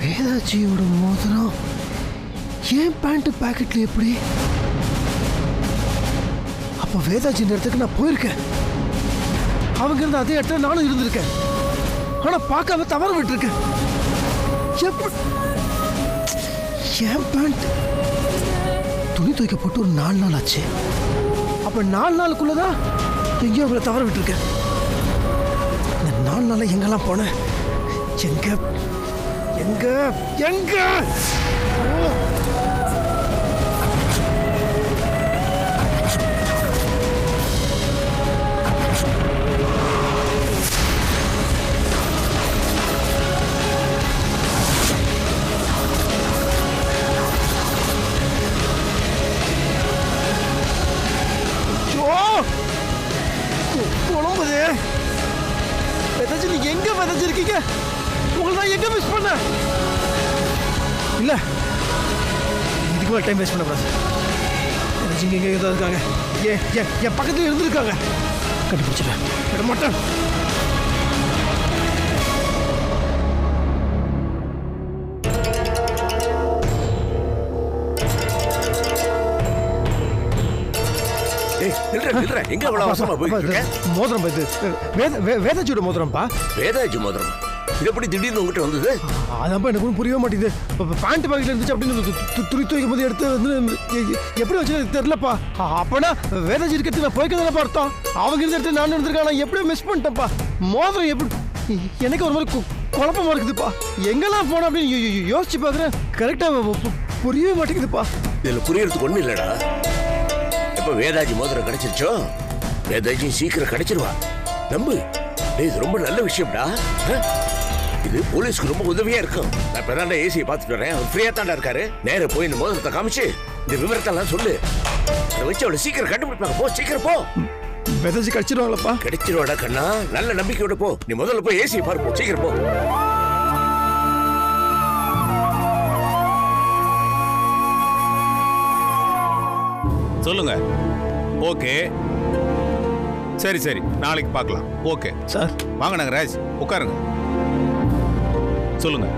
வேதாஜியோட மோதிரம் ஏன் பேண்ட் பாக்கெட்ல எப்படி? அப்ப வேதாஜி இடத்துக்கு நான் போயிருக்கேன். அவங்க இருந்த அதே இடத்துல நானும் இருந்திருக்கேன். ஆனா பார்க்காம தவற விட்டுருக்கேன். ஏன் பேண்ட் துணி துவைக்க போட்டு ஒரு 4 நாள் ஆச்சு. அப்ப 4 நாளுக்குள்ளதான் எங்கேயோ அவளை தவற விட்டுருக்கேன். இந்த 4 நாள் எங்கெல்லாம் போனேன்? எங்க எங்க எங்க குழம்புது. விதைச்சு நீங்க எங்க விதைச்சிருக்கீங்க? உங்களை நான் எங்க மிஸ் பண்ண? இல்ல இதுக்கு மேல டைம் வேஸ்ட் பண்ண கூடாது. விதைச்சிங்க எங்க ஏதாவது இருக்காங்க. என் பக்கத்துல இருந்திருக்காங்க. கண்டுபிடிச்சிட்டேன். விட மாட்டேன். எங்க அவ்வளவு அவசரமா போயிட்டு இருக்க? மோதிரம் இது வேதாஜியோட மோதிரம்ப்பா. வேதாஜி மோதிரம் இது எப்படி திடீர்னு உங்ககிட்ட வந்தது? அதான்ப்பா எனக்கு ஒன்றும் புரியவே மாட்டேங்குது. பேண்ட் பாக்கெட்ல இருந்துச்சு அப்படின்னு துணி துவைக்கும் போது எடுத்து வந்து எப்படி வச்சு தெரியலப்பா. அப்பனா வேதாஜி இருக்கிறது நான் போய்க்கதானப்பா அர்த்தம். அவங்க இருந்த இடத்துல நான் இருந்திருக்கேன். நான் எப்படியோ மிஸ் பண்ணிட்டேன்ப்பா. மோதிரம் எப்படி எனக்கு ஒரு மாதிரி குழப்பமா இருக்குதுப்பா. எங்கெல்லாம் போனோம் அப்படின்னு யோசிச்சு பார்க்குறேன். கரெக்டா புரியவே மாட்டேங்குதுப்பா. இதுல புரியறதுக்கு ஒண்ணு இல்லடா. இப்ப வேதாஜி மோதிரம் கிடைச்சிருச்சோ, வேதாஜி சீக்கிரம் கிடைச்சிருவா. நம்பு. இது ரொம்ப நல்ல விஷயம்டா. இது போலீஸ்க்கு ரொம்ப உதவியா இருக்கும். நான் இப்பதான் ஏசியை பார்த்துட்டு வரேன். அவர் ஃப்ரீயா தாண்டா இருக்காரு. நேர போய் இந்த மோதிரத்தை காமிச்சு இந்த விவரத்தெல்லாம் சொல்லு. அதை வச்சு அவளை சீக்கிரம் கண்டுபிடிப்பாங்க. போ, சீக்கிரம் போ. வேதாஜி கிடைச்சிருவாங்களப்பா? கிடைச்சிருவாடா கண்ணா. நல்ல நம்பிக்கையோட போ. நீ முதல்ல போய் ஏசியை பாரு. போ, சீக்கிரம் போ. சொல்லுங்க. ஓகே, சரி சரி, நாளைக்கு பார்க்கலாம். Okay sir. வாங்க நாகராஜ், உட்காருங்க. சொல்லுங்க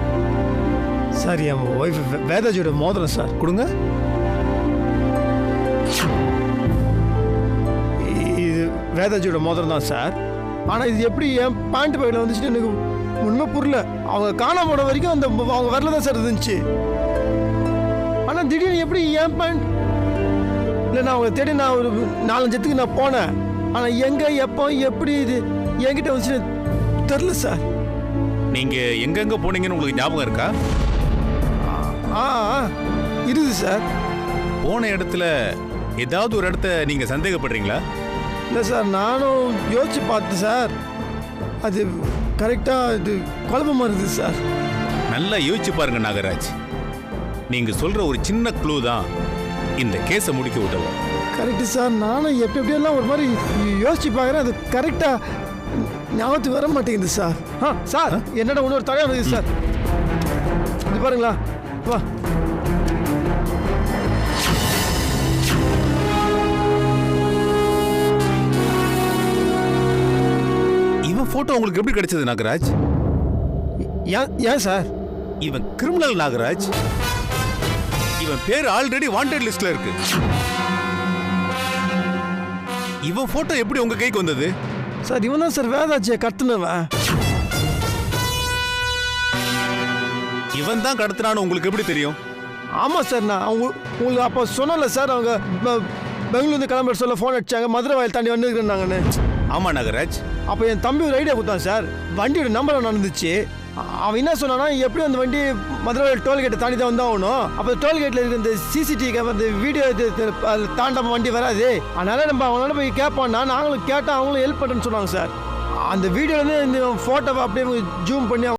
சார். என் ஒய்ஃப் வேதாஜியோட மோதிரம் சார். கொடுங்க. இது வேதாஜியோட மோதிரம் தான் சார். ஆனால் இது எப்படி என் பேண்ட் பையில் வந்துச்சுன்னு எனக்கு உண்மை புரியல. அவங்க காணாம போன வரைக்கும் அந்த அவங்க வரல தான் சார் இருந்துச்சு. ஆனால் திடீர்னு எப்படி என் பேண்ட் இல்லை, நான் அவங்களை தேடி நான் ஒரு 4-5 இடத்துக்கு நான் போனேன். ஆனால் எங்கே எப்போ எப்படி இது என்கிட்ட வந்துச்சுன்னு தெரில சார். நீங்க எங்கெங்க போனீங்கன்னு உங்களுக்கு ஞாபகம் இருக்கா? இருக்குது சார். போன இடத்துல ஏதாவது ஒரு இடத்த நீங்க சந்தேகப்படுறீங்களா? இல்லை சார், நானும் யோசிச்சு பார்த்தேன் சார். அது கரெக்டாக இது குழப்பமாக இருக்குது சார். நல்லா யோசிச்சு பாருங்க நாகராஜ். நீங்க சொல்ற ஒரு சின்ன க்ளூ தான் இந்த கேஸை முடிக்க விடல. Correct sir. நானும் எப்படியெல்லாம் ஒரு மாதிரி யோசிச்சு பார்க்குறேன். அது கரெக்டாக ஞாபகத்துக்கு வர மாட்டேங்குது சார். சார் என்னடா இன்னொரு தகவல் இருக்குது சார். இது பாருங்களா. வா. இவன் போட்டோ உங்களுக்கு எப்படி கிடைச்சது நாகராஜ்? ஏன் சார்? இவன் கிரிமினல் நாகராஜ். இவன் பேர் ஆல்ரெடி வாண்டட் லிஸ்ட்ல இருக்கு. இவன் போட்டோ எப்படி உங்க கைக்கு வந்தது? சார் இவன் தான் சார் வேதாஜியை கடத்தினவன். இவன் தான் கடத்தினான்னு உங்களுக்கு எப்படி தெரியும்? ஆமாம் சார். நான் உங்களுக்கு அப்போ சொன்னல சார், அவங்க பெங்களூர்ந்து கிளம்புற சொல்ல ஃபோன் அடிச்சாங்க. மதுரை வாயில் தாண்டி வந்துருக்கிறேன் நாங்கன்னு. ஆமா நாகராஜ். அப்போ என் தம்பி ஒரு ஐடியா கொடுத்தான் சார். வண்டியோட நம்பர் நடந்துச்சு. அவன் என்ன சொன்னான்னா, எப்படி அந்த வண்டி மதுரை டோல்கேட்டை தாண்டி தான் வந்தாகணும். அப்போ டோல்கேட்டில் இருக்கிற இந்த சிசிடிவி கேமரா இந்த வீடியோ தாண்டாம வண்டி வராது. அதனால நம்ம அவங்களால போய் கேட்போம்னா நாங்களும் கேட்டால் அவங்களும் ஹெல்ப் பண்ணுறேன்னு சொன்னாங்க சார். அந்த வீடியோலேருந்து இந்த ஃபோட்டோவை அப்படியே ஜூம் பண்ணி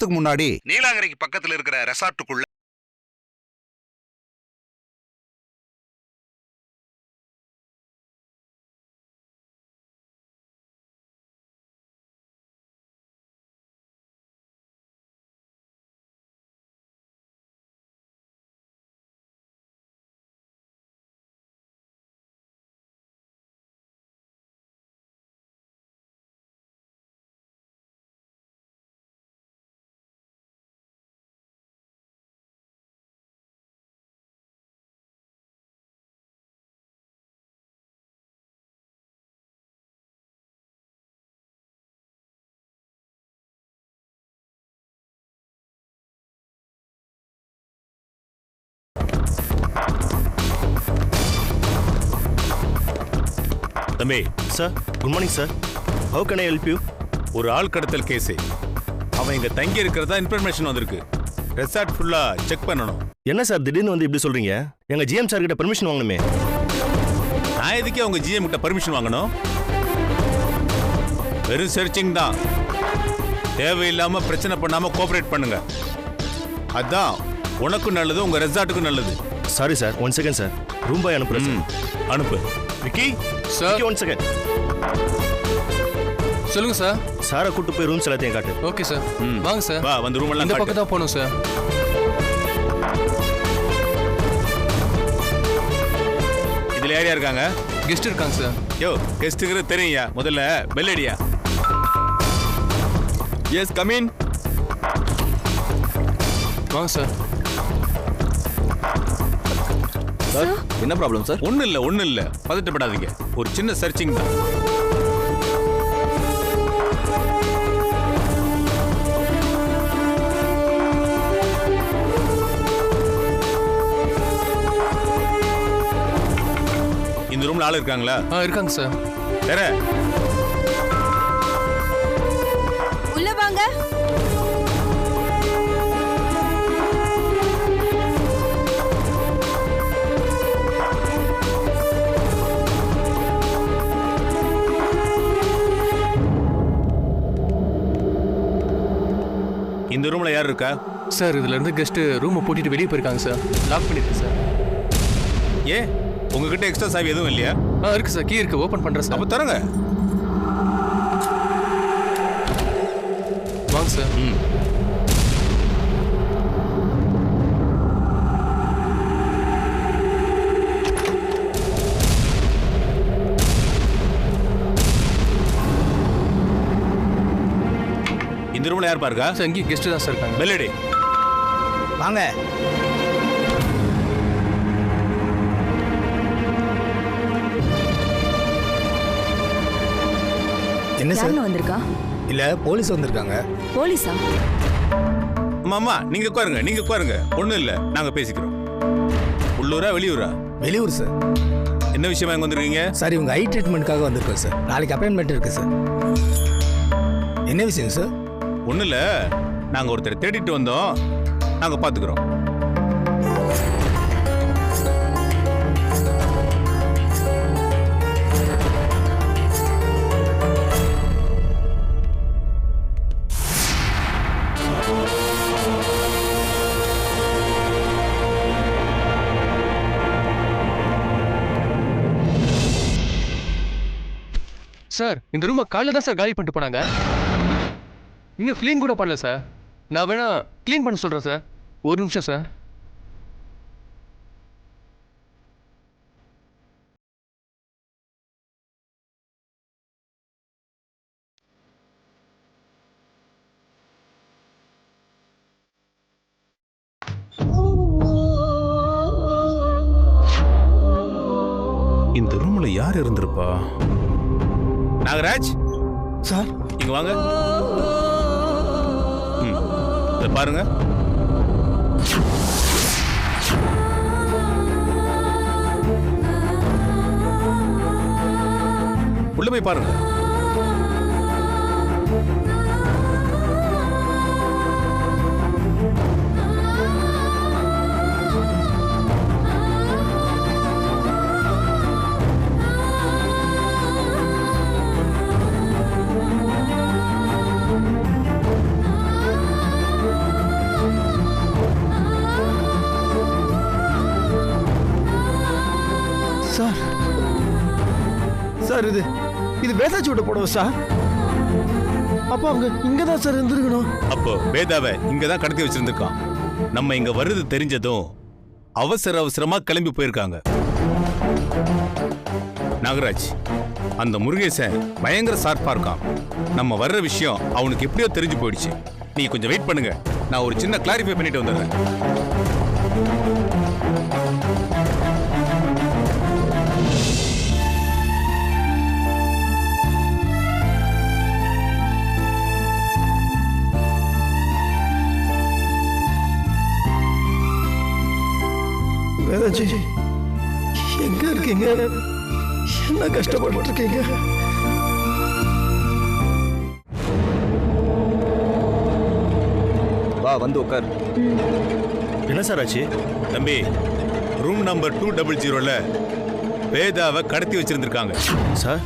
முன்னாடி நீலாங்கரைக்கு பக்கத்துல இருக்கிற ரெசார்ட்டுக்குள்ள தம்பி sir good morning sir. How can I help you? ஒரு ஆள் கடத்தல் கேஸ். அவன் இங்க தங்கி இருக்கிறதா இன்ஃபர்மேஷன் வந்திருக்கு. ரெசார்ட் ஃபுல்லா செக் பண்ணணும். என்ன சார் திடீர்னு வந்து இப்படி சொல்றீங்க? எங்க ஜிஎம் சார் கிட்ட பெர்மிஷன் வாங்கணுமே. நான் எதுக்கே அவங்க ஜிஎம் கிட்ட பர்மிஷன் வாங்கணும்? வெறும் சர்ச்சிங் தான். தேவையில்லாம பிரச்சனை பண்ணாம கோஆபரேட் பண்ணுங்க. அதான் உனக்கும் நல்லது, உங்க ரெசார்ட்டுக்கும் நல்லது. Sorry sir, 1 second sir. Room boy அனுப்புறேன் சார். அனுப்பு. Vicky sir 1 second. சொல்லுங்க சார். சாரை கூட்டு போய் ரூம்ஸ் எல்லாத்தையும் காட்டு. Okay sir. வாங்க சார். வா, வந்து ரூம் எல்லாம் இந்த காட்டு. பக்கம் தான் போகணும் சார். இதுல யார் யார் இருக்காங்க? கெஸ்ட் இருக்காங்க சார். யோ, கெஸ்ட்டுங்கிறது தெரியுயா. முதல்ல பெல் அடியா. Yes come in. வாங்க சார். என்ன ப்ராப்ளம் சார்? ஒண்ணு இல்ல பதட்டப்படாதீங்க. ஒரு சின்ன சர்ச்சிங் தான். இந்த ரூம்ல ஆள் இருக்காங்களா? இருக்காங்க சார். வேற உள்ள வாங்க. இந்த ரூம்ல யார் இருக்கா? சார் இதுல இருந்து கெஸ்ட் ரூமை பூட்டிட்டு வெளியே போயிருக்காங்க சார். லாக் பண்ணிருக்கு சார். ஏ, உங்ககிட்ட எக்ஸ்ட்ரா சாவி எதுவும் இல்லையா? இருக்கு சார். கீ இருக்கு. ஓபன் பண்றேன் சார். அப்ப தரங்க. வாங்க சார். இந்த ரூம்ல யார் பாருங்க? சார் இங்கே கெஸ்ட் தான் சார் இருக்காங்க. பெல்லடி வாங்க. என்ன சார் வந்திருக்கா? இல்ல போலீஸ் வந்திருக்காங்க. போலீஸா? மாமா, நீங்க உட்காருங்க. ஒண்ணும் இல்ல, நாங்க பேசிக்கிறோம். உள்ளூரா வெளியூரா? வெளியூர் சார். என்ன விஷயமா இங்க வந்திருக்கீங்க? சார் இவங்க ஐ ட்ரீட்மெண்ட்காக வந்திருக்கோம் சார். நாளைக்கு அப்பாயின்மெண்ட் இருக்கு சார். என்ன விஷயம் சார்? ஒண்ணும் இல்ல, நாங்க ஒருத்தரை தேடிட்டு வந்தோம். நாங்க பாத்துக்கிறோம். சார் இந்த ரூமை காலைல தான் சார் காலி பண்ணிட்டு போனாங்க. இன்னும் க்ளீன் கூட பண்ணல சார். நான் வேணா க்ளீன் பண்ண சொல்கிறேன் சார். ஒரு நிமிஷம் சார். இந்த ரூம்ல யார் இருந்திருப்பா? நாகராஜ் சார் இங்க வாங்க. இத பாருங்க. உள்ள போய் பாருங்க. சார் இது வேதாஜியோட புடவை சார். அப்போ அவங்க இங்க தான் சார் இருந்திருக்கணும். அப்போ வேதாவை இங்க தான் கடத்தி வச்சிருந்திருக்கான். நம்ம இங்க வர்றது தெரிஞ்சதும் அவசரமா கிளம்பி போயிருக்காங்க. நாகராஜ், அந்த முருகேசன் பயங்கர ஷார்ப்பா இருக்கான். நம்ம வர்ற விஷயம் அவனுக்கு எப்படியோ தெரிஞ்சு போயிடுச்சு. நீ கொஞ்சம் வெயிட் பண்ணுங்க, நான் ஒரு சின்ன கிளாரிஃபை பண்ணிட்டு வந்துடுறேன். வேதாஜி எங்க இருக்கீங்க? என்ன கஷ்டப்பட்டு இருக்கீங்க? வா வந்து உட்கார். என்ன சார் ஆச்சு? தம்பி, ரூம் நம்பர் 200ல வேதாவை கடத்தி வச்சிருந்திருக்காங்க சார்.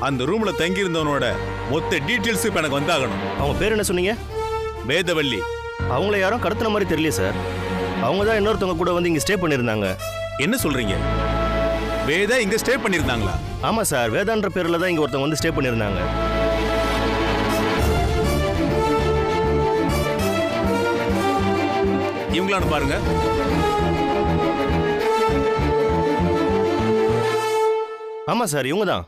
அந்த ரூம்ல தங்கி இருந்தவனோட மொத்த டீட்டெயில்ஸ் இப்ப எனக்கு வந்தாகணும். அவங்க பேர் என்ன சொன்னீங்க? வேதவள்ளி. அவங்கள யாரும் கடத்தின மாதிரி தெரியல சார். அவங்க தான் இன்னொருத்தவங்க கூட வந்து இங்க ஸ்டே பண்ணியிருந்தாங்க. என்ன சொல்றீங்க? வேதா இங்க ஸ்டே பண்ணிருந்தாங்களா? ஆமா சார், வேதான்ற பேர்ல தான் இங்க ஒருத்தவங்க வந்து ஸ்டே பண்ணியிருந்தாங்க. இவங்களான்னு பாருங்க. ஆமா சார், இவங்க தான்.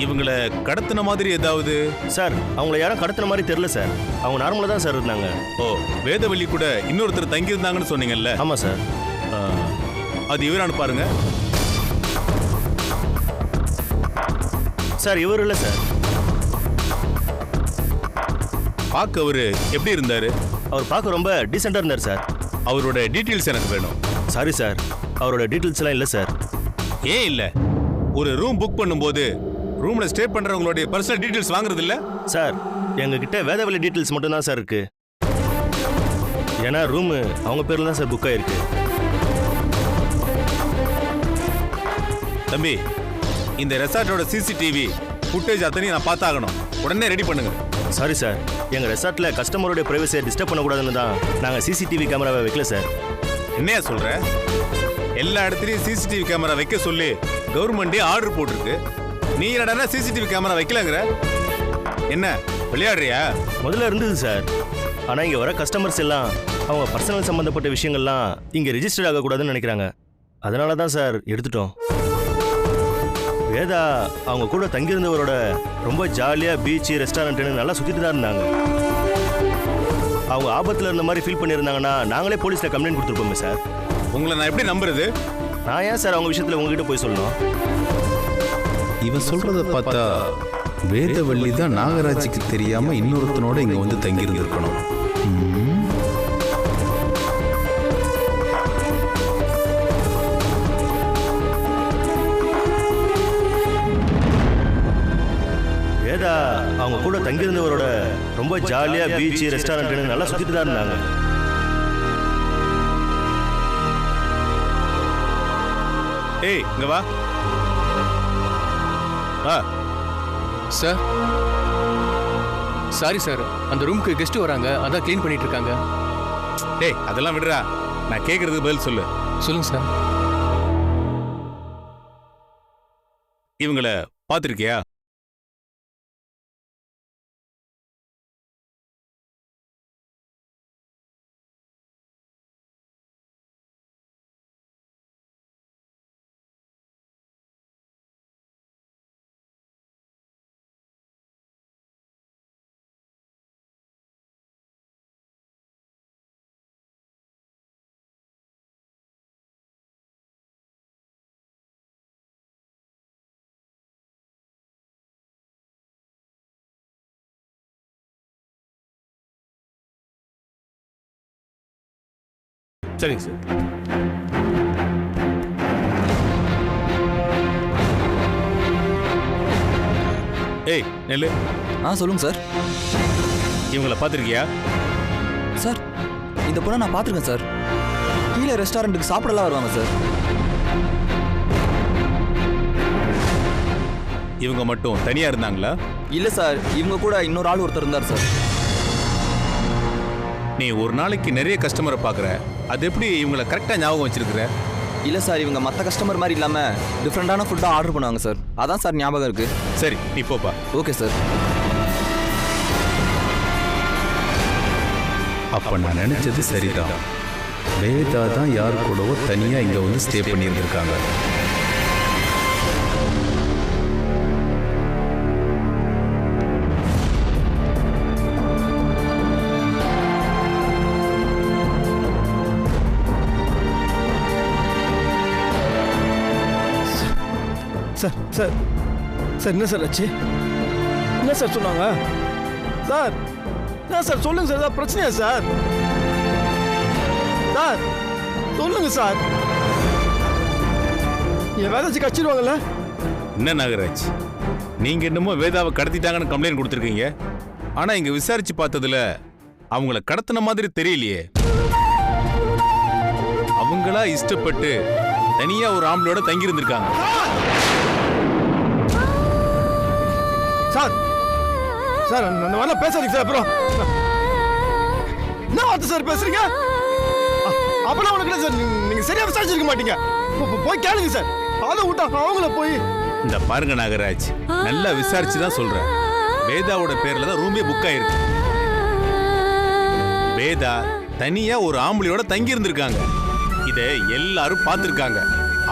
இவங்களை கடத்தின மாதிரி ஏதாவது? சார், அவங்கள யாரும் கடத்தின மாதிரி தெரியல சார். அவங்க நார்மலா தான் சார் இருந்தாங்க. ஓ, வேதவள்ளி கூட இன்னொருத்தர் தங்கி இருந்தாங்கன்னு சொன்னீங்கல்ல? ஆமா சார். அது இவரானு பாருங்க. சார், இவர் இல்ல சார். பார்க்க அவரு எப்படி இருந்தாரு? அவர் பார்க்க ரொம்ப டீசெண்டா இருந்தார் சார். அவரோட டீட்டெயில்ஸ் எனக்கு வேணும். சாரி சார், அவரோட டீட்டெயில்ஸ் எல்லாம் இல்ல சார். ஏன் இல்ல? ஒரு ரூம் புக் பண்ணும்போது ரூம்ல ஸ்டே பண்றவங்களுடைய பர்சனல் டீடைல்ஸ் வாங்குறது இல்ல? சார், எங்க கிட்ட வேதவள்ளி டீடைல்ஸ் மட்டும் தான் சார் இருக்கு. ஏன்னா ரூம் அவங்க பேர்ல தான் சார் புக் ஆயிருக்கு. தம்பி, இந்த ரெசார்ட்டோட சிசிடிவி ஃபுட்டேஜ் அத்தனையும் நான் பார்த்தாகணும். உடனே ரெடி பண்ணுங்க. சாரி சார், எங்க ரெசார்ட்ல கஸ்டமரோட பிரைவசியை டிஸ்டர்ப் பண்ணக்கூடாதுன்னு தான் நாங்க சிசிடிவி கேமராவை வைக்கல சார். என்னையா சொல்ற? எல்லா இடத்துலயும் சிசிடிவி கேமரா வைக்க சொல்லி கவர்மெண்டே ஆர்டர் போட்டிருக்கு. நீ என்னடா சிசிடிவி கேமரா வைக்கலங்கிற? என்ன விளையாடுறியா? முதல்ல இருந்தது சார். ஆனா இங்க வர கஸ்டமர்ஸ் எல்லாம் அவங்க பர்சனல் சம்பந்தப்பட்ட விஷயங்கள்லாம் இங்க ரெஜிஸ்டர் ஆகக்கூடாதுன்னு நினைக்கிறாங்க. அதனால தான் சார் எடுத்துட்டோம். வேதா அவங்க கூட தங்கியிருந்தவரோட ரொம்ப ஜாலியா பீச், ரெஸ்டாரண்ட்னு நல்லா சுத்திட்டு தான் இருந்தாங்க. அவங்க ஆபத்துல இருந்த மாதிரி ஃபீல் பண்ணியிருந்தாங்கன்னா நாங்களே போலீஸ்ல கம்ப்ளைண்ட் கொடுத்துருப்போமே சார். உங்களை நான் எப்படி நம்புறது? நான் ஏன் சார் அவங்க விஷயத்துல உங்ககிட்ட போய் சொல்லணும்? இவன் சொல்றத பார்த்தா வேதவள்ளி தான் நாகராஜுக்கு தெரியாம இன்னொருத்தனோட இங்க வந்து தங்கி இருந்திருக்கணும். வேதா அவங்க கூட தங்கியிருந்தவரோட ரொம்ப ஜாலியா பீச், ரெஸ்டாரண்ட்னு நல்லா சுத்திட்டு தான் இருந்தாங்க. ஏய், இங்க வா. சார், சாரி சார், அந்த ரூமுக்கு கெஸ்ட் வராங்க, அதான் க்ளீன் பண்ணிட்டு இருக்காங்க. டேய், அதெல்லாம் விடுறா. நான் கேட்கறதுக்கு பதில் சொல்லு. சொல்லுங்க சார். இவங்களை பார்த்திருக்கியா? சரிங்க சார். ஏய், நெல்லு. சொல்லுங்க சார். இவங்களை பார்த்திருக்கியா? சார், இந்த பொண்ணை நான் பார்த்துருக்கேன் சார். கீழே ரெஸ்டாரண்ட்டுக்கு சாப்பிடலாம் வருவாங்க சார். இவங்க மட்டும் தனியா இருந்தாங்களா? இல்லை சார், இவங்க கூட இன்னொரு ஆள் ஒருத்தர் இருந்தார் சார். நீ ஒரு நாளைக்கு நிறைய கஸ்டமரை பார்க்குற, அது எப்படி இவங்களை கரெக்டாக ஞாபகம் வச்சிருக்கிற? இல்லை சார், இவங்க மற்ற கஸ்டமர் மாதிரி இல்லாமல் டிஃப்ரெண்டான ஃபுட்டாக ஆர்டர் பண்ணுவாங்க சார். அதான் சார் ஞாபகம் இருக்கு. சரி நீ போப்பா. Okay sir. அப்ப நான் நினைச்சது சரிதான். வேதா தான் யார் கூடவோ தனியா இங்க வந்து ஸ்டே பண்ணியிருந்திருக்காங்க. சார் சார் சார் என்ன சார் ஆச்சு? என்ன சார் சொன்னாங்க சார்? என்ன சார் சொல்லுங்க சார், ஏதாவது பிரச்சனையா சார்? சார் சொல்லுங்க சார். என் வேதாச்சு கச்சிடுவாங்கல்ல? என்ன நாகராஜ், நீங்க என்னமோ வேதாவை கடத்திட்டாங்கன்னு கம்ப்ளைண்ட் கொடுத்துருக்கீங்க. ஆனா இங்க விசாரிச்சு பார்த்ததுல அவங்கள கடத்தின மாதிரி தெரியலையே. அவங்களா இஷ்டப்பட்டு தனியா ஒரு ஆம்பளோட தங்கி இருந்திருக்காங்க. சார் சார் அந்த மாதிரிலாம் பேசாதீங்க சார். அப்புறம் என்ன வார்த்தை சார் பேசுறீங்க? அப்பெல்லாம் உனக்கு சார் நீங்க சரியா விசாரிச்சிருக்க மாட்டீங்க. போய் கேளுங்க சார். அதை விட்டா அவங்கள போய் இந்த பாருங்க நாகராஜ், நல்லா விசாரிச்சு தான் சொல்றேன். வேதாவோட பேர்ல தான் ரூமே புக் ஆயிருக்கு. வேதா தனியா ஒரு ஆம்பளையோட தங்கி இருந்திருக்காங்க. இதை எல்லாரும் பார்த்திருக்காங்க.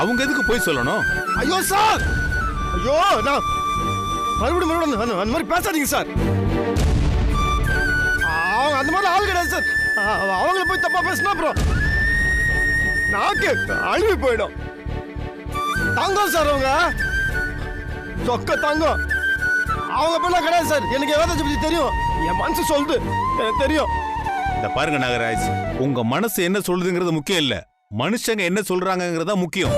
அவங்க எதுக்கு போய் சொல்லணும்? ஐயோ சார், ஐயோ நான் மறுபடியும் அந்த மாதிரி பேசாதீங்க சார். அவங்க அந்த மாதிரி ஆள் கிடையாது சார். அவங்கள போய் தப்பா பேசினா அப்புறம் நாக்கு அழுவி போயிடும். தங்கம் சார், அவங்க சொக்க தங்கம். அவங்க பேர்லாம் கிடையாது சார். எனக்கு வேதாச்சை பத்தி தெரியும். என் மனசு சொல்லுது, எனக்கு தெரியும். இந்த பாருங்க நாகராஜ், உங்க மனசு என்ன சொல்லுதுங்கிறது முக்கியம் இல்ல, மனுஷங்க என்ன சொல்றாங்கிறதா முக்கியம்.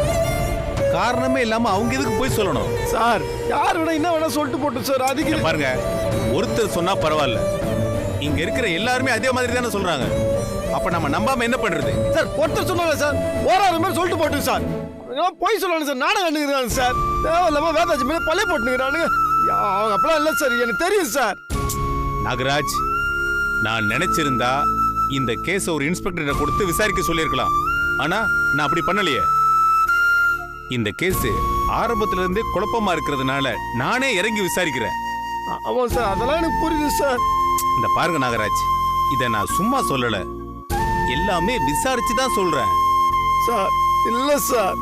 காரணமே இல்லாம அவங்க எதுக்கு போய் சொல்லணும்? சார் யார் வேணா என்ன வேணா சொல்லிட்டு போட்டு சார். அதுக்கு பாருங்க, ஒருத்தர் சொன்னா பரவாயில்ல, இங்க இருக்கிற எல்லாருமே அதே மாதிரி தானே சொல்றாங்க. அப்ப நம்ம நம்பாம என்ன பண்றது? சார் ஒருத்தர் சொன்னாங்க சார், ஓராறு மாதிரி சொல்லிட்டு போட்டு சார். போய் சொல்லணும் சார். நாடகம் கண்டுக்கிறாங்க சார். தேவையில்லாம வேதாச்சு மேலே பழைய போட்டுக்கிறானுங்க. அவங்க அப்பெல்லாம் இல்லை சார், எனக்கு தெரியும் சார். நாகராஜ், நான் நினைச்சிருந்தா இந்த கேஸ ஒரு இன்ஸ்பெக்டரை கொடுத்து விசாரிக்க சொல்லியிருக்கலாம். ஆனா நான் அப்படி பண்ணலையே. இந்த கேஸ் ஆரம்பத்துல இருந்தே குழப்பமா இருக்கிறதுனால நானே இறங்கி விசாரிக்கிறேன். ஆமா சார், அதெல்லாம் எனக்கு புரியுது சார். இந்த பாருங்க நாகராஜ், இத நான் சும்மா சொல்லல, எல்லாமே விசாரிச்சு தான் சொல்றேன் சார். இல்ல சார்,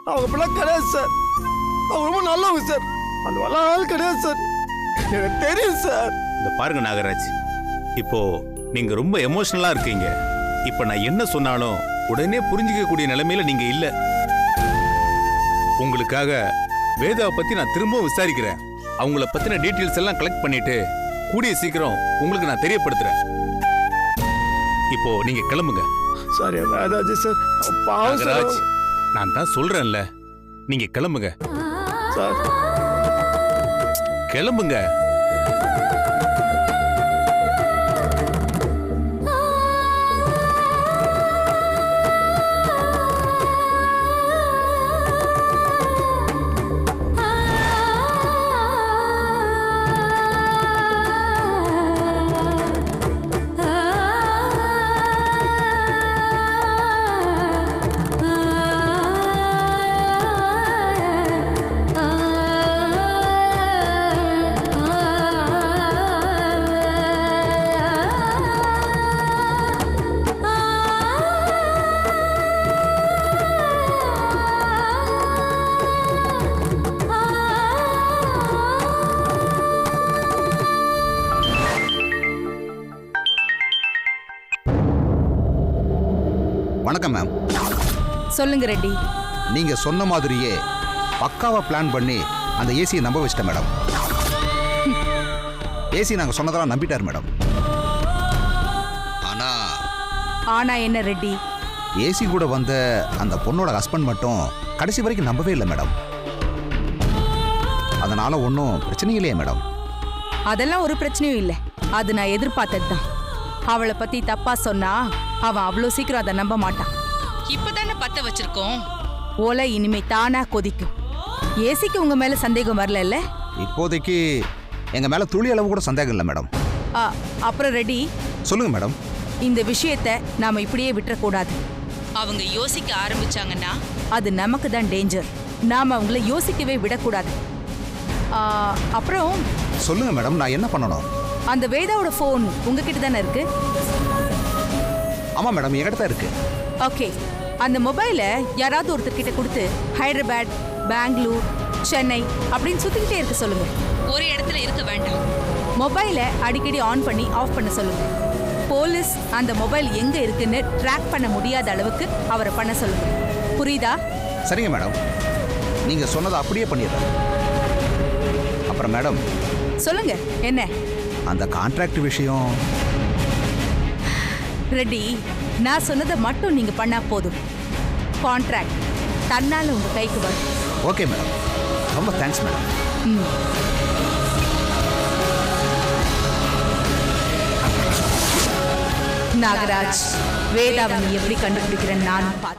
அவங்க அப்படிலாம் கிடையாது சார். அவங்க ரொம்ப நல்லவங்க சார். அந்த வள ஆள் கிடையாது சார், எனக்கு தெரியும் சார். இந்த பாருங்க நாகராஜ், இப்போ நீங்க ரொம்ப எமோஷனலா இருக்கீங்க. இப்ப நான் என்ன சொன்னாலும் உடனே புரிஞ்சுக்க கூடிய நிலைமையில நீங்க இல்ல. உங்களுக்காக வேதாவை பத்தி நான் திரும்பவும் விசாரிக்கிறேன். அவங்கள பத்தின டீட்டெயில்ஸ் எல்லாம் கலெக்ட் பண்ணிட்டு கூடிய சீக்கிரம் உங்களுக்கு நான் தெரியப்படுத்துறேன். இப்போ நீங்க கிளம்புங்க. Sorry Vedaji sir. நாகராஜ், நான் தான் சொல்றேன்ல, நீங்க கிளம்புங்க சார். கிளம்புங்க. வணக்கம் மேம். சொல்லுங்க ரெட்டி. நீங்க சொன்ன மாதிரியே பக்காவா பிளான் பண்ணி அந்த ஏசியை நம்ப வச்சிட்டேன் மேடம். ஏசி நாங்க சொன்னதெல்லாம் நம்பிட்டார் மேடம். ஆனா என்ன ரெட்டி? ஏசி கூட வந்த அந்த பொண்ணோட ஹஸ்பண்ட் மட்டும் கடைசி வரைக்கும் நம்பவே இல்லை மேடம். அதனால ஒன்றும் பிரச்சனை இல்லையே மேடம். அதெல்லாம் ஒரு பிரச்சனையும் இல்லை. அது நான் எதிர்பார்த்ததுதான். அவளை பத்தி தப்பா சொன்னா அவன் அவ்வளோ சீக்கிரம் அதை நம்ப மாட்டான். இப்பதானே பத்த வச்சிருக்கோம். ஓலை இனிமே தானா கொதிக்கும். ஏசிக்கு உங்க மேல சந்தேகம் வரல? இப்போதைக்கு எங்க மேல துளி அளவு கூட சந்தேகம் இல்லை மேடம். அப்புறம் ரெடி, சொல்லுங்க மேடம். இந்த விஷயத்தை நாம இப்படியே விட்டுறக்கூடாது. அவங்க யோசிக்க ஆரம்பிச்சாங்கன்னா அது நமக்கு தான் டேஞ்சர். நாம அவங்கள யோசிக்கவே விடக்கூடாது. அப்புறம் சொல்லுங்க மேடம், நான் என்ன பண்ணணும்? அந்த வேதாவோட ஃபோன் உங்ககிட்ட தானே இருக்கு? ஆமா மேடம், என்கிட்ட தான் இருக்கு. ஓகே, அந்த மொபைலை யாராவது ஒருத்தர் கிட்ட கொடுத்து ஹைதராபாத், பெங்களூர், சென்னை அப்படின்னு சுத்திக்கிட்டே இருக்க சொல்லுங்க. ஒரு இடத்துல இருக்க வேண்டாம். மொபைலை அடிக்கடி ஆன் பண்ணி ஆஃப் பண்ண சொல்லுங்க. போலீஸ் அந்த மொபைல் எங்க இருக்குன்னு ட்ராக் பண்ண முடியாத அளவுக்கு அவரை பண்ண சொல்லுங்க. புரியுதா? சரிங்க மேடம், நீங்க சொன்னதை அப்படியே பண்ணிடுறேன். அப்புறம் மேடம் சொல்லுங்க, என்ன? அந்த கான்ட்ராக்ட் விஷயம். ரெட்டி, நான் சொன்னதை மட்டும் நீங்க பண்ணா போதும். கான்ட்ராக்ட் தன்னால உங்க கைக்கு வரும். ஓகே மேடம், ரொம்ப தேங்க்ஸ் மேடம். நாகராஜ், வேதாவை நீ எப்படி கண்டுபிடிக்கிறேன்னு நானும்